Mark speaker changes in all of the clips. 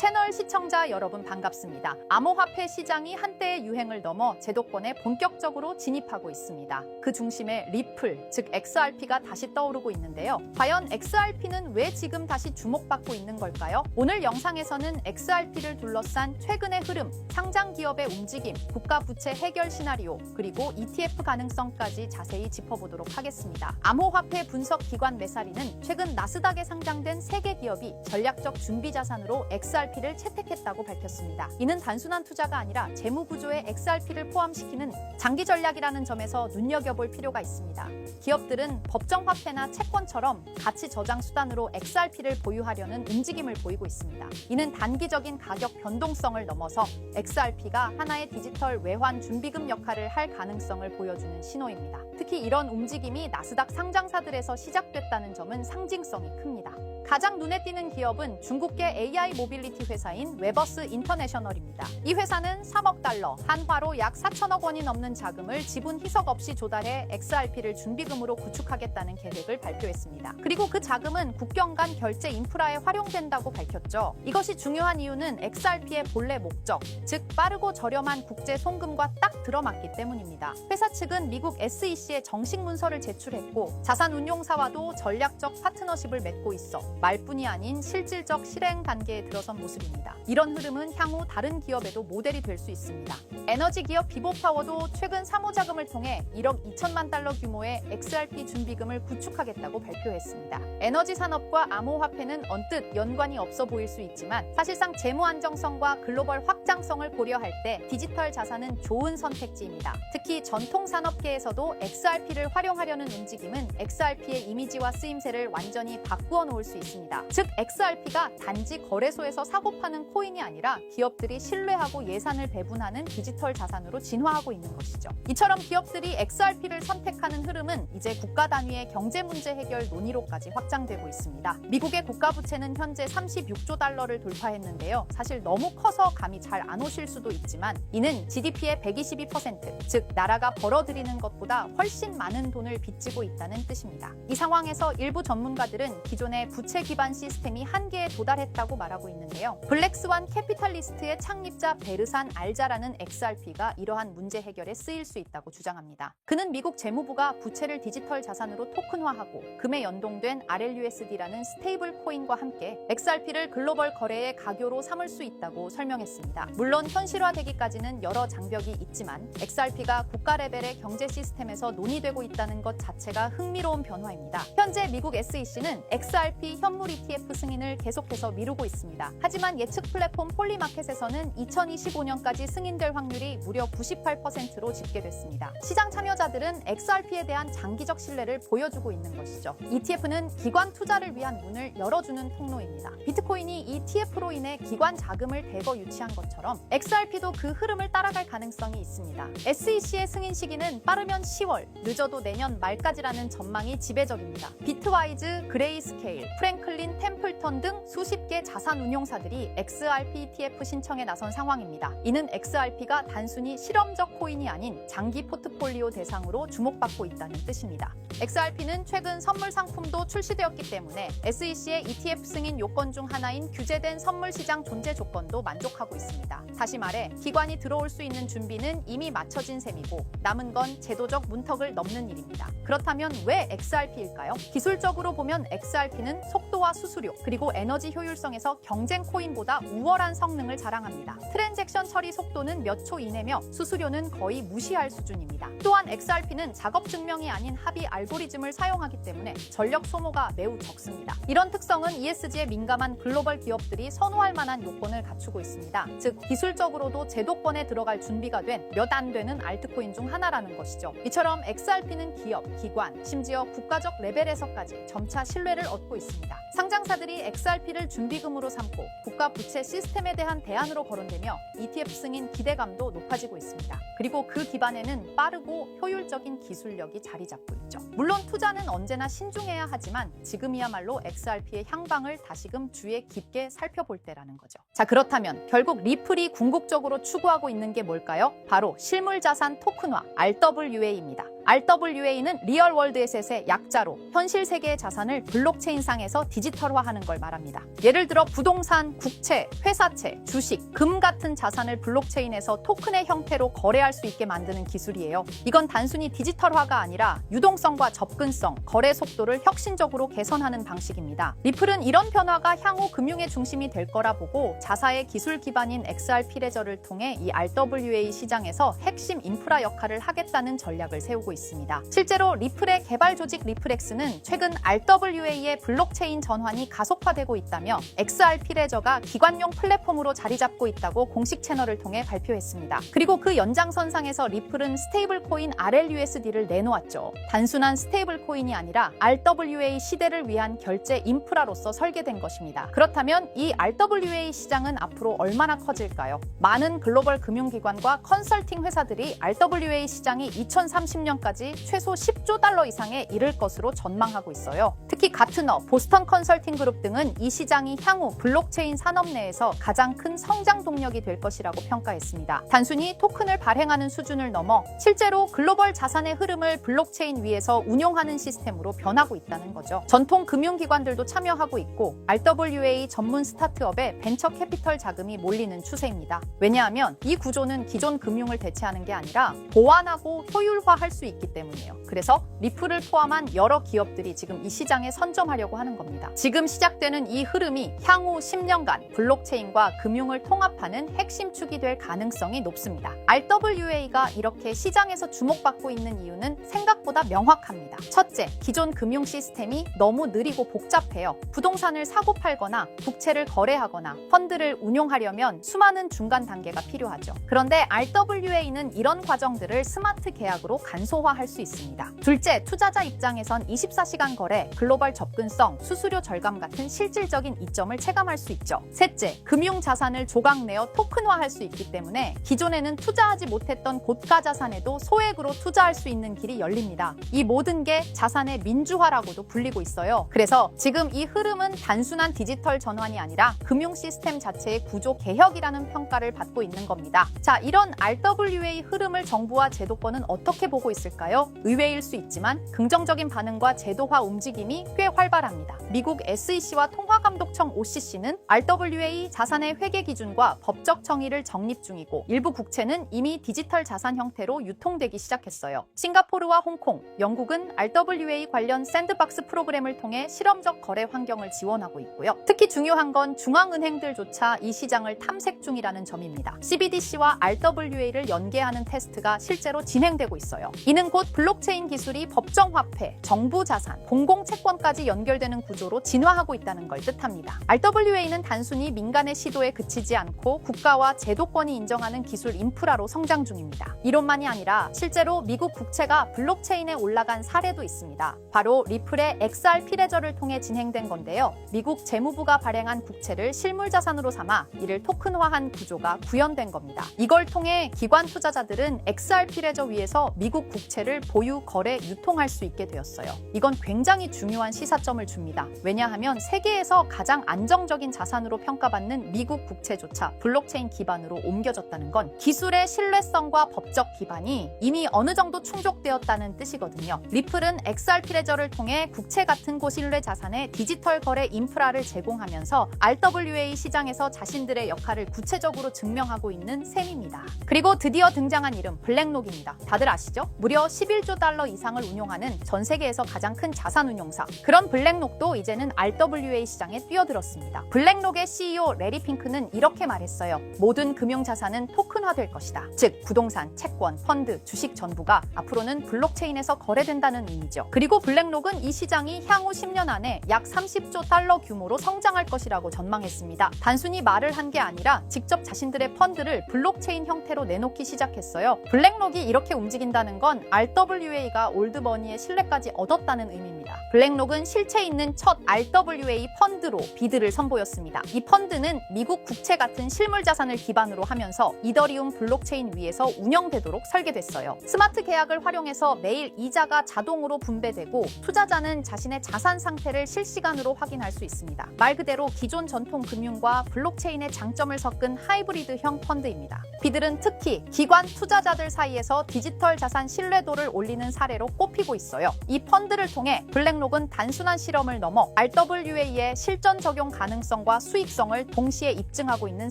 Speaker 1: 채널 시청자 여러분 반갑습니다. 암호화폐 시장이 한때의 유행을 넘어 제도권에 본격적으로 진입하고 있습니다. 그 중심에 리플, 즉 XRP가 다시 떠오르고 있는데요. 과연 XRP는 왜 지금 다시 주목받고 있는 걸까요? 오늘 영상에서는 XRP를 둘러싼 최근의 흐름, 상장 기업의 움직임, 국가 부채 해결 시나리오, 그리고 ETF 가능성까지 자세히 짚어보도록 하겠습니다. 암호화폐 분석 기관 메사리는 최근 나스닥에 상장된 3개 기업이 전략적 준비 자산으로 XRP를 채택했다고 밝혔습니다. 이는 단순한 투자가 아니라 재무 구조에 XRP를 포함시키는 장기 전략이라는 점에서 눈여겨볼 필요가 있습니다. 기업들은 법정 화폐나 채권처럼 가치 저장 수단으로 XRP를 보유하려는 움직임을 보이고 있습니다. 이는 단기적인 가격 변동성을 넘어서 XRP가 하나의 디지털 외환 준비금 역할을 할 가능성을 보여주는 신호입니다. 특히 이런 움직임이 나스닥 상장사들에서 시작됐다는 점은 상징성이 큽니다. 가장 눈에 띄는 기업은 중국계 AI 모빌리티 회사인 웨버스 인터내셔널입니다. 이 회사는 3억 달러, 한화로 약 4천억 원이 넘는 자금을 지분 희석 없이 조달해 XRP를 준비금으로 구축하겠다는 계획을 발표했습니다. 그리고 그 자금은 국경 간 결제 인프라에 활용된다고 밝혔죠. 이것이 중요한 이유는 XRP의 본래 목적, 즉 빠르고 저렴한 국제 송금과 딱 들어맞기 때문입니다. 회사 측은 미국 SEC에 정식 문서를 제출했고 자산운용사와도 전략적 파트너십을 맺고 있어 말뿐이 아닌 실질적 실행 단계에 들어선 모습입니다. 이런 흐름은 향후 다른 기업에도 모델이 될 수 있습니다. 에너지 기업 비보파워도 최근 사모자금을 통해 1억 2천만 달러 규모의 XRP 준비금을 구축하겠다고 발표했습니다. 에너지 산업과 암호화폐는 언뜻 연관이 없어 보일 수 있지만 사실상 재무 안정성과 글로벌 확장성을 고려할 때 디지털 자산은 좋은 선택지입니다. 특히 전통 산업계에서도 XRP를 활용하려는 움직임은 XRP의 이미지와 쓰임새를 완전히 바꾸어 놓을 수 있습니다. 즉 XRP가 단지 거래소에서 사고 파는 코인이 아니라 기업들이 신뢰하고 예산을 배분하는 디지털 자산으로 진화하고 있는 것이죠. 이처럼 기업들이 XRP를 선택하는 흐름은 이제 국가 단위의 경제 문제 해결 논의로까지 확장되고 있습니다. 미국의 국가 부채는 현재 36조 달러를 돌파했는데요. 사실 너무 커서 감이 잘 안 오실 수도 있지만 이는 GDP의 122%, 즉 나라가 벌어들이는 것보다 훨씬 많은 돈을 빚지고 있다는 뜻입니다. 이 상황에서 일부 전문가들은 기존의 부채 기반 시스템이 한계에 도달했다고 말하고 있는데요. 블랙스완 캐피탈리스트의 창립자 베르산 알자라는 XRP가 이러한 문제 해결에 쓰일 수 있다고 주장합니다. 그는 미국 재무부가 부채를 디지털 자산으로 토큰화하고 금에 연동된 RLUSD라는 스테이블 코인과 함께 XRP를 글로벌 거래의 가교로 삼을 수 있다고 설명했습니다. 물론 현실화되기까지는 여러 장벽이 있지만 XRP가 국가 레벨의 경제 시스템에서 논의되고 있다는 것 자체가 흥미로운 변화입니다. 현재 미국 SEC는 XRP 현물 ETF 승인을 계속해서 미루고 있습니다. 하지만 예측 플랫폼 폴리마켓에서는 2025년까지 승인될 확률이 무려 98%로 집계됐습니다. 시장 참여자들은 XRP에 대한 장기적 신뢰를 보여주고 있는 것이죠. ETF는 기관 투자를 위한 문을 열어주는 통로입니다. 비트코인이 ETF로 인해 기관 자금을 대거 유치한 것처럼 XRP도 그 흐름을 따라갈 가능성이 있습니다. SEC의 승인 시기는 빠르면 10월, 늦어도 내년 말까지라는 전망이 지배적입니다. 비트와이즈, 그레이스케일, 프랭클린 템플턴 등 수십 개 자산운용사들이 XRP ETF 신청에 나선 상황입니다. 이는 XRP가 단순히 실험적 코인이 아닌 장기 포트폴리오 대상으로 주목받고 있다는 뜻입니다. XRP는 최근 선물 상품도 출시되었기 때문에 SEC의 ETF 승인 요건 중 하나인 규제된 선물 시장 존재 조건도 만족하고 있습니다. 다시 말해 기관이 들어올 수 있는 준비는 이미 마쳐진 셈이고 남은 건 제도적 문턱을 넘는 일입니다. 그렇다면 왜 XRP일까요? 기술적으로 보면 XRP는 속도와 수수료 그리고 에너지 효율성에서 경쟁 코인보다 우월한 성능을 자랑합니다. 트랜잭션 처리 속도는 몇 초 이내며 수수료는 거의 무시할 수준입니다. 또한 XRP는 작업 증명이 아닌 합의 알고리즘을 사용하기 때문에 전력 소모가 매우 적습니다. 이런 특성은 ESG에 민감한 글로벌 기업들이 선호할 만한 요건을 갖추고 있습니다. 즉 기술적으로도 제도권에 들어갈 준비가 된 몇 안 되는 알트코인 중 하나라는 것이죠. 이처럼 XRP는 기업, 기관, 심지어 국가적 레벨에서까지 점차 신뢰를 얻고 있습니다. 상장사들이 XRP를 준비금으로 삼고 국가 부채 시스템에 대한 대안으로 거론되며 ETF 승인 기대감도 높아지고 있습니다. 그리고 그 기반에는 빠르고 효율적인 기술력이 자리 잡고 있죠. 물론 투자는 언제나 신중해야 하지만 지금이야말로 XRP의 향방을 다시금 주의 깊게 살펴볼 때라는 거죠. 자, 그렇다면 결국 리플이 궁극적으로 추구하고 있는 게 뭘까요? 바로 실물자산 토큰화, RWA입니다. RWA는 리얼 월드 에셋의 약자로 현실 세계의 자산을 블록체인상에서 디지털화하는 걸 말합니다. 예를 들어 부동산, 국채, 회사채, 주식, 금 같은 자산을 블록체인에서 토큰의 형태로 거래할 수 있게 만드는 기술이에요. 이건 단순히 디지털화가 아니라 유동성과 접근성, 거래 속도를 혁신적으로 개선하는 방식입니다. 리플은 이런 변화가 향후 금융의 중심이 될 거라 보고 자사의 기술 기반인 XRP 레저를 통해 이 RWA 시장에서 핵심 인프라 역할을 하겠다는 전략을 세우고 있습니다. 실제로 리플의 개발 조직 리플엑스는 최근 RWA의 블록체인 전환이 가속화되고 있다며 XRP 레저가 기관용 플랫폼으로 자리 잡고 있다고 공식 채널을 통해 발표했습니다. 그리고 그 연장선상에서 리플은 스테이블 코인 RLUSD를 내놓았죠. 단순한 스테이블 코인이 아니라 RWA 시대를 위한 결제 인프라로서 설계된 것입니다. 그렇다면 이 RWA 시장은 앞으로 얼마나 커질까요? 많은 글로벌 금융기관과 컨설팅 회사들이 RWA 시장이 2030년까지 최소 10조 달러 이상에 이를 것으로 전망하고 있어요. 특히 가트너, 보스턴 컨설팅 그룹 등은 이 시장이 향후 블록체인 산업 내에서 가장 큰 성장 동력이 될 것이라고 평가했습니다. 단순히 토큰을 발행하는 수준을 넘어 실제로 글로벌 자산의 흐름을 블록체인 위에서 운용하는 시스템으로 변하고 있다는 거죠. 전통 금융기관들도 참여하고 있고 RWA 전문 스타트업에 벤처 캐피털 자금이 몰리는 추세입니다. 왜냐하면 이 구조는 기존 금융을 대체하는 게 아니라 보완하고 효율화할 수 있기 때문이에요. 그래서 리플을 포함한 여러 기업들이 지금 이 시장에 선점하려고 하는 겁니다. 지금 시작되는 이 흐름이 향후 10년간 블록체인과 금융을 통합하는 핵심 축이 될 가능성이 높습니다. RWA가 이렇게 시장에서 주목받고 있는 이유는 생각보다 명확합니다. 첫째, 기존 금융 시스템이 너무 느리고 복잡해요. 부동산을 사고 팔거나 국채를 거래하거나 펀드를 운용하려면 수많은 중간 단계가 필요하죠. 그런데 RWA는 이런 과정들을 스마트 계약으로 간소화할 수 있습니다. 둘째, 투자자 입장에선 24시간 거래, 글로벌 접근성, 수수료 절감 같은 실질적인 이점을 체감할 수 있죠. 셋째, 금융 자산을 조각내어 토큰화할 수 있기 때문에 기존에는 투자하지 못했던 고가 자산에도 소액으로 투자할 수 있는 길이 열립니다. 이 모든 게 자산의 민주화라고도 불리고 있어요. 그래서 지금 이 흐름은 단순한 디지털 전환이 아니라 금융 시스템 자체의 구조 개혁이라는 평가를 받고 있는 겁니다. 자, 이런 RWA 흐름을 정부와 제도권은 어떻게 보고 있을까요? 의외일 수 있지만 긍정적인 반응과 제도화 움직임이 꽤 활발합니다. 미국 SEC와 통화감독청 OCC는 RWA 자산의 회계 기준과 법적 정의를 정립 중이고 일부 국채는 이미 디지털 자산 형태로 유통되기 시작했어요. 싱가포르와 홍콩, 영국은 RWA 관련 샌드박스 프로그램을 통해 실험적 거래 환경을 지원하고 있고요. 특히 중요한 건 중앙은행들조차 이 시장을 탐색 중이라는 점입니다. CBDC와 RWA를 연계하는 테스트가 실제로 진행되고 있어요. 이는 곧 블록체인 기술이 법정 화폐, 정부 자산, 공공채권까지 연결되는 구조로 진화하고 있다는 걸 뜻합니다. RWA는 단순히 민간의 시도에 그치지 않고 국가와 제도권이 인정하는 기술 인프라로 성장 중입니다. 이론만이 아니라 실제로 미국 국채가 블록체인에 올라간 사례도 있습니다. 바로 리플의 XRP 레저를 통해 진행된 건데요. 미국 재무부가 발행한 국채를 실물 자산으로 삼아 이를 토큰화한 구조가 구현된 겁니다. 이걸 통해 기관 투자자들은 XRP 레저 위에서 미국 국채를 보유, 거래, 유통할 수 있게 되었어요. 이건 굉장히 중요한 시사점을 줍니다. 왜냐하면 세계에서 가장 안정적인 자산으로 평가받는 미국 국채조차 블록체인 기반으로 옮겨졌다는 건 기술의 신뢰성과 법적 기반이 이미 어느 정도 충족되었다는 뜻이거든요. 리플은 XRP 레저를 통해 국채 같은 고신뢰 자산의 디지털 거래 인프라를 제공하면서 RWA 시장에서 자신들의 역할을 구체적으로 증명하고 있는 셈입니다. 그리고 드디어 등장한 이름 블랙록입니다. 다들 아시죠? 무려 11조 달러 이상을 운용하는 전 세계에서 가장 큰 자산 운용사. 그런 블랙록도 이제는 RWA 시장에 뛰어들었습니다. 블랙록의 CEO 레리 핑크는 이렇게 말했어요. 모든 금융 자산은 토큰화될 것이다. 즉 부동산, 채권, 펀드, 주식 전부가 앞으로는 블록체인에서 거래된다는 의미죠. 그리고 블랙록은 이 시장이 향후 10년 안에 약 30조 달러 규모로 성장할 것이라고 전망했습니다. 단순히 말을 한 게 아니라 직접 자신들의 펀드를 블록체인 형태로 내놓기 시작했어요. 블랙록이 이렇게 움직인다는 건 RWA가 올드머니의 신뢰까지 얻었다는 의미입니다. 블랙록은 실체 있는 첫 RWA 펀드로 비드를 선보였습니다. 이 펀드는 미국 국채 같은 실물 자산을 기반으로 하면서 이더리움 블록체인 위에서 운영되도록 설계됐어요. 스마트 계약을 활용해서 매일 이자가 자동으로 분배되고 투자자는 자신의 자산 상태를 실시간으로 확인할 수 있습니다. 말 그대로 기존 전통 금융과 블록체인의 장점을 섞은 하이브리드형 펀드입니다. 비들은 특히 기관 투자자들 사이에서 디지털 자산 신뢰도를 올리는 사례로 꼽히고 있어요. 이 펀드를 통해 블랙록은 단순한 실험을 넘어 RWA의 실전 적용 가능성과 수익성을 동시에 입증하고 있는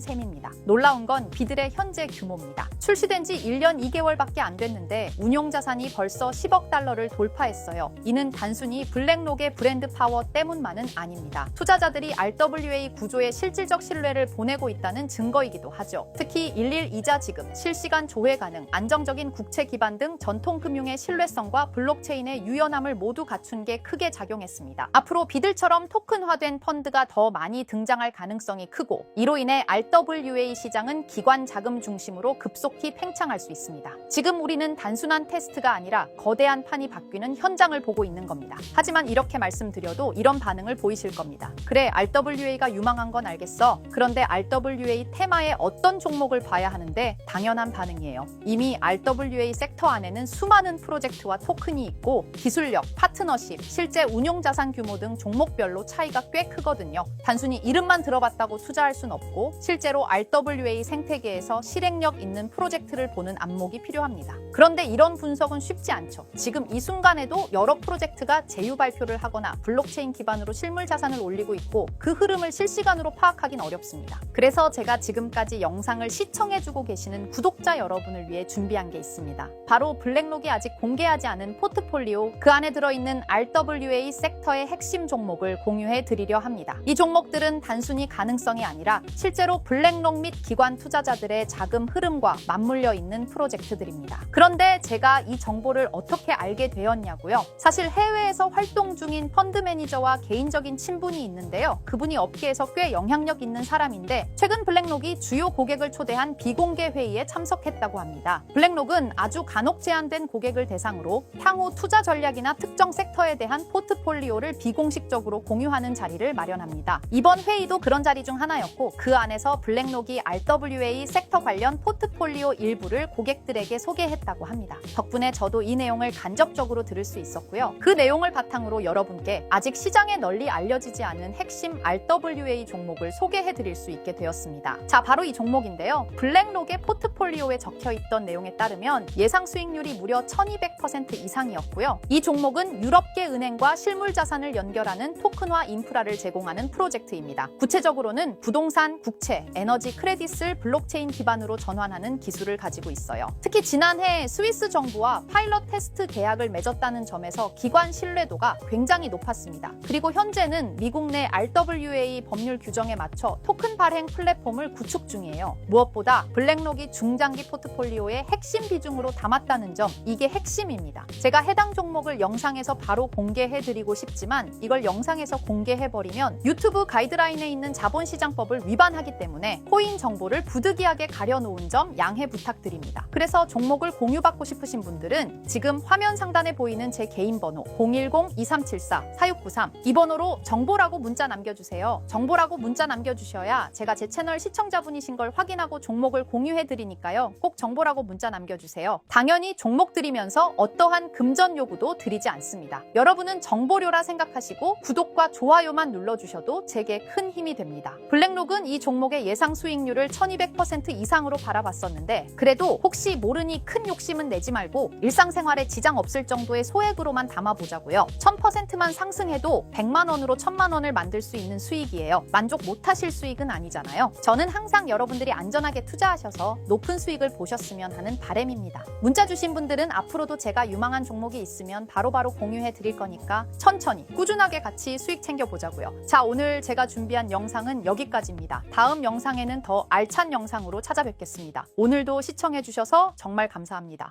Speaker 1: 셈입니다. 놀라운 건 비들의 현재 규모입니다. 출시된 지 1년 2개월밖에 안 됐는데 운용 자산이 벌써 10억 달러를 돌파했어요. 이는 단순히 블랙록의 브랜드 파워 때문만은 아닙니다. 투자자들이 RWA 구조에 실질적 신뢰를 보내고 있다는 증거이기도 하죠. 특히 일일 이자 지급, 실시간 조회 가능, 안정적인 국채 기반 등 전통 금융의 신뢰성과 블록체인의 유연함을 모두 갖춘 게 크게 작용했습니다. 앞으로 비들처럼 토큰화된 펀드가 더 많이 등장할 가능성이 크고, 이로 인해 RWA 시장은 기관 자금 중심으로 급속히 팽창할 수 있습니다. 지금 우리는 단순한 테스트가 아니라 거대한 판이 바뀌는 현장을 보고 있는 겁니다. 하지만 이렇게 말씀드려도 이런 반응을 보이실 겁니다. 그래, RWA가 유망한 건 알겠어. 그런데 RWA 테마의 어떤 종목을 봐야 하는데? 당연한 반응이에요. 이미 RWA 섹터 안에는 수많은 프로젝트와 토큰이 있고 기술력, 파트너십, 실제 운용 자산 규모 등 종목별로 차이가 꽤 크거든요. 단순히 이름만 들어봤다고 투자할 순 없고 실제로 RWA 생태계에서 실행력 있는 프로젝트를 보는 안목이 필요합니다. 그런데 이런 분석은 쉽지 않죠. 지금 이 순간에도 여러 프로젝트가 제휴 발표를 하거나 블록체인 기반으로 실물 자산을 올리고 있고 그 흐름을 실시간으로 파악하긴 어렵습니다. 그래서 제가 지금까지 영상을 시청해주고 계시는 구독자 여러분을 위해 준비한 게 있습니다. 바로 블랙록이 아직 공개하지 않은 포트폴리오, 그 안에 들어있는 RWA 섹터의 핵심 종목을 공유해 드리려 합니다. 이 종목들은 단순히 가능성이 아니라 실제로 블랙록 및 기관 투자자들의 자금 흐름과 맞물려 있는 프로젝트들입니다. 그런데 제가 이 정보를 어떻게 알게 되었냐고요? 사실 해외에서 활동 중인 펀드 매니저와 개인적인 친분이 있는데요. 그분이 업계에서 꽤 영향력 있는 사람인데 최근 블랙록이 주요 고객을 초대한 비공개 회의에 참석했다고 합니다. 블랙록은 아주 간혹 제한된 고객을 대상으로 향후 투자 전략이나 특정 섹터에 대한 포트폴리오를 비공식적으로 공유하는 자리를 마련합니다. 이번 회의도 그런 자리 중 하나였고 그 안에서 블랙록이 RWA 섹터 관련 포트폴리오 일부를 고객들에게 소개했다고 합니다. 덕분에 저도 이 내용을 간접적으로 들을 수 있었고요. 그 내용을 바탕으로 여러분께 아직 시장에 널리 알려지지 않은 핵심 RWA 종목을 소개해 드릴 수 있게 되었습니다. 자, 바로 이 종목인데요. 블랙록의 포트폴리오에 적혀있던 내용에 따르면 예상 수익률이 무려 1200% 이상이었고요. 이 종목은 유럽계 은행과 실물 자산을 연결하는 토큰화 인프라를 제공하는 프로젝트입니다. 구체적으로는 부동산, 국채, 에너지 크레딧을 블록체인 기반으로 전환하는 기술을 가지고 있어요. 특히 지난해 스위스 정부와 파일럿 테스트 계약을 맺었다는 점에서 기관 신뢰도가 굉장히 높았습니다. 그리고 현재는 미국 내 RWA 법률 규정에 맞춰 토큰 발행 플랫폼을 구축 중이에요. 무엇보다 블랙록이 중장기 포트폴리오의 핵심 비중으로 담았다는 점, 이게 핵심입니다. 제가 해당 종목을 영상에서 바로 공개해드리고 싶지만 이걸 영상에서 공개해버리면 유튜브 가이드라인에 있는 자본시장법을 위반하기 때문에 코인 정보를 부득이하게 가려놓은 점 양해 부탁드립니다. 그래서 종목을 공유받고 싶으신 분들은 지금 화면 상단에 보이는 제 개인 번호 010-2374-4693 이 번호로 정보라고 문자 남겨주세요. 정보라고 문자 남겨주셔야 제가 제 채널 시청자분이신 걸 확인하고 종목을 공유해드리니까요. 꼭 정보라고 문자 남겨주세요. 당연히 종목 드리면서 어떠한 금전 요구도 드리지 않습니다. 여러분은 정보료라 생각하시고 구독과 좋아요만 눌러주셔도 제게 큰 힘이 됩니다. 블랙록은 이 종목의 예상 수익률을 1200% 이상으로 바라봤었는데 그래도 혹시 모르니 큰 욕심은 내지 말고 일상생활에 지장 없을 정도의 소액으로만 담아보자고요. 1000%만 상승해도 100만 원으로 1000만 원을 만들 수 있는 수익이에요. 만족 못하실 수익은 아니잖아요. 저는 항상 여러분들이 안전하게 투자하셔서 높은 수익을 보셨으면 하는 바람입니다. 문자 주신 분들은 앞으로도 제가 유망한 종목이 있으면 바로바로 공유해 드릴 거니까 천천히 꾸준하게 같이 수익 챙겨보자고요. 자, 오늘 제가 준비한 영상은 여기까지입니다. 다음 영상에는 더 알찬 영상으로 찾아뵙겠습니다. 오늘도 시청해 주셔서 정말 감사합니다.